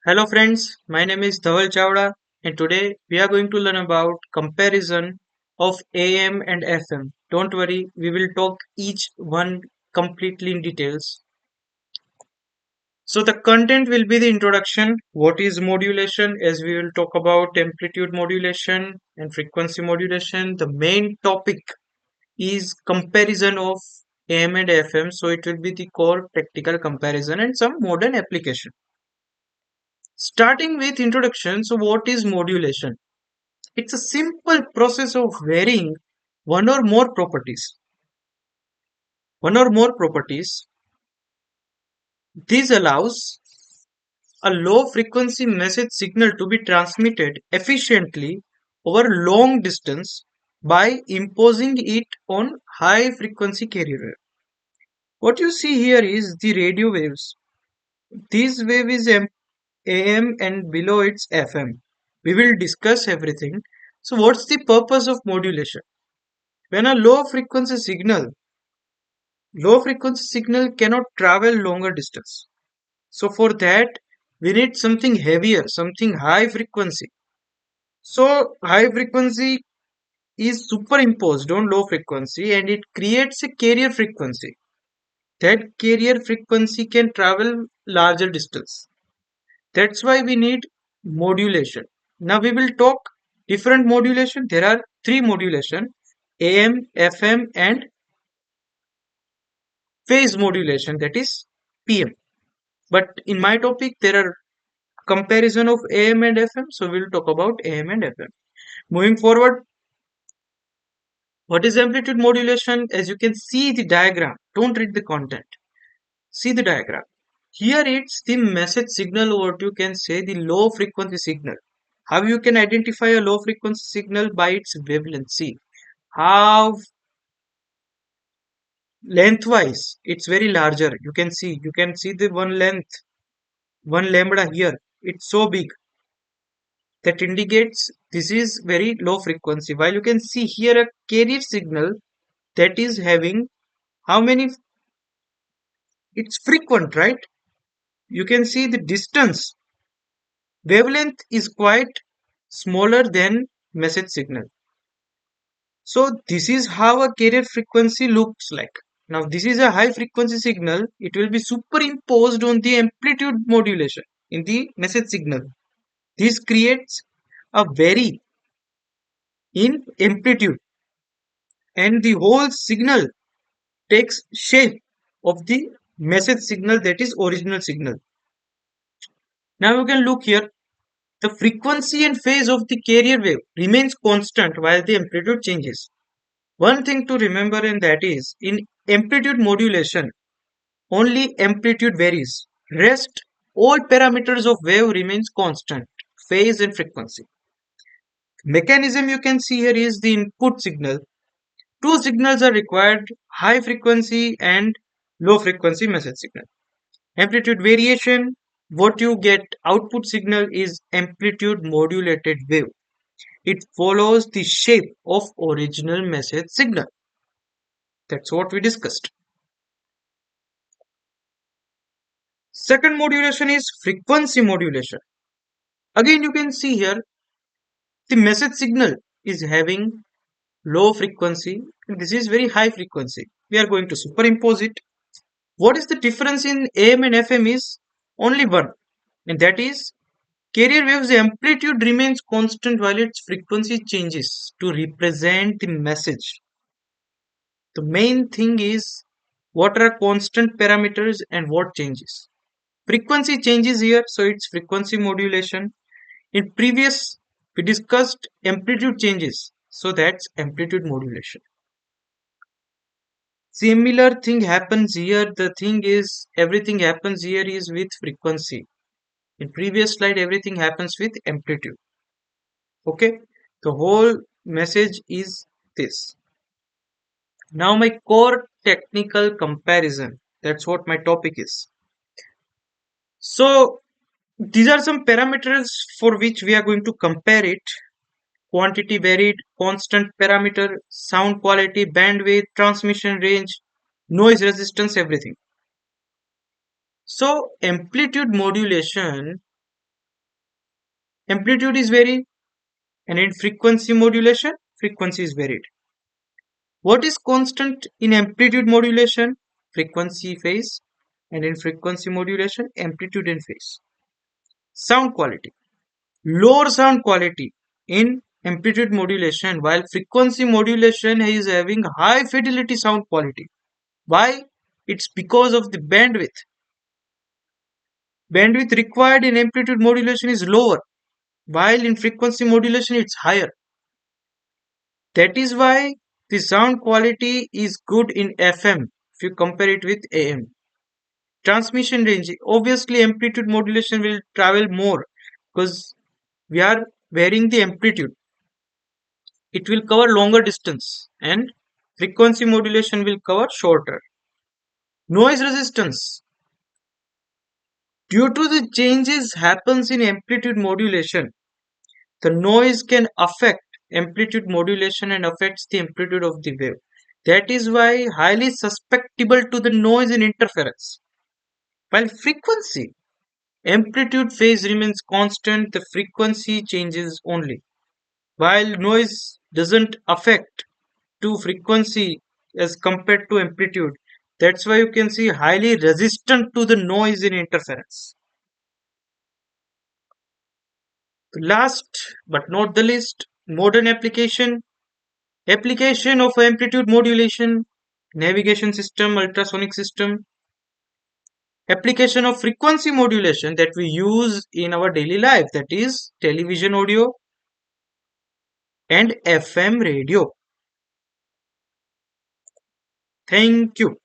Hello friends, my name is Dhaval Chawda and today we are going to learn about comparison of AM and FM. Don't worry, we will talk each one completely in details. So the content will be the introduction, what is modulation as we will talk about amplitude modulation and frequency modulation. The main topic is comparison of AM and FM, so it will be the core practical comparison and some modern application. Starting with introduction, so what is modulation? It's a simple process of varying one or more properties. One or more properties. This allows a low frequency message signal to be transmitted efficiently over long distance by imposing it on high frequency carrier wave. What you see here is the radio waves. This wave is AM and below it's FM. We will discuss everything. So what's the purpose of modulation? When a low frequency signal cannot travel longer distance. So for that, we need something heavier, something high frequency. So high frequency is superimposed on low frequency and it creates a carrier frequency. That carrier frequency can travel larger distance. That's why we need modulation. Now we will talk different modulation. There are three modulation: AM, FM, and phase modulation, that is PM. But in my topic, there are comparison of AM and FM, so we'll talk about AM and FM. Moving forward, what is amplitude modulation? As you can see the diagram, don't read the content. See the diagram. Here it's the message signal, or you can say the low frequency signal. How you can identify a low frequency signal? By its wavelength. See how lengthwise it's very larger. You can see the one length, one lambda here. It's so big that indicates this is very low frequency. While you can see here a carrier signal that is having how many? It's frequent, right? You can see the distance. Wavelength is quite smaller than message signal. So this is how a carrier frequency looks like. Now this is a high frequency signal. It will be superimposed on the amplitude modulation in the message signal. This creates a vary in amplitude and the whole signal takes shape of the message signal, that is original signal. Now you can look here. The frequency and phase of the carrier wave remains constant while the amplitude changes. One thing to remember, and that is in amplitude modulation, only amplitude varies. Rest all parameters of wave remains constant, phase and frequency. Mechanism you can see here is the input signal. Two signals are required: high frequency and low frequency message signal. Amplitude variation, what you get output signal is amplitude modulated wave. It follows the shape of original message signal. That's what we discussed. Second modulation is frequency modulation. Again, you can see here the message signal is having low frequency and this is very high frequency. We are going to superimpose it. What is the difference in AM and FM is only one, and that is carrier wave's amplitude remains constant while its frequency changes to represent the message. The main thing is what are constant parameters and what changes. Frequency changes here, so it's frequency modulation. In previous, we discussed amplitude changes, so that's amplitude modulation. Similar thing happens here. The thing is, everything happens here is with frequency. In previous slide, everything happens with amplitude. Okay, the whole message is this. Now my core technical comparison. That's what my topic is. So these are some parameters for which we are going to compare it. Quantity varied, constant parameter, sound quality, bandwidth, transmission range, noise resistance, everything. So amplitude modulation amplitude is varied, and in frequency modulation, frequency is varied. What is constant in amplitude modulation? Frequency phase, and in frequency modulation, amplitude and phase. Sound quality. Lower sound quality in amplitude modulation, while frequency modulation is having high fidelity sound quality. Why? It's because of the bandwidth. Bandwidth required in amplitude modulation is lower, while in frequency modulation it's higher. That is why the sound quality is good in FM if you compare it with AM. Transmission range. Obviously, amplitude modulation will travel more because we are varying the amplitude. It will cover longer distance, and frequency modulation will cover shorter. Noise resistance. Due to the changes happens in amplitude modulation, the noise can affect amplitude modulation and affects the amplitude of the wave. That is why highly susceptible to the noise and interference. While frequency, amplitude phase remains constant, the frequency changes only. While noise doesn't affect to frequency as compared to amplitude, that's why you can see highly resistant to the noise and interference. Last but not the least, modern application of amplitude modulation, navigation system, ultrasonic system, application of frequency modulation that we use in our daily life, that is television audio and FM radio. Thank you.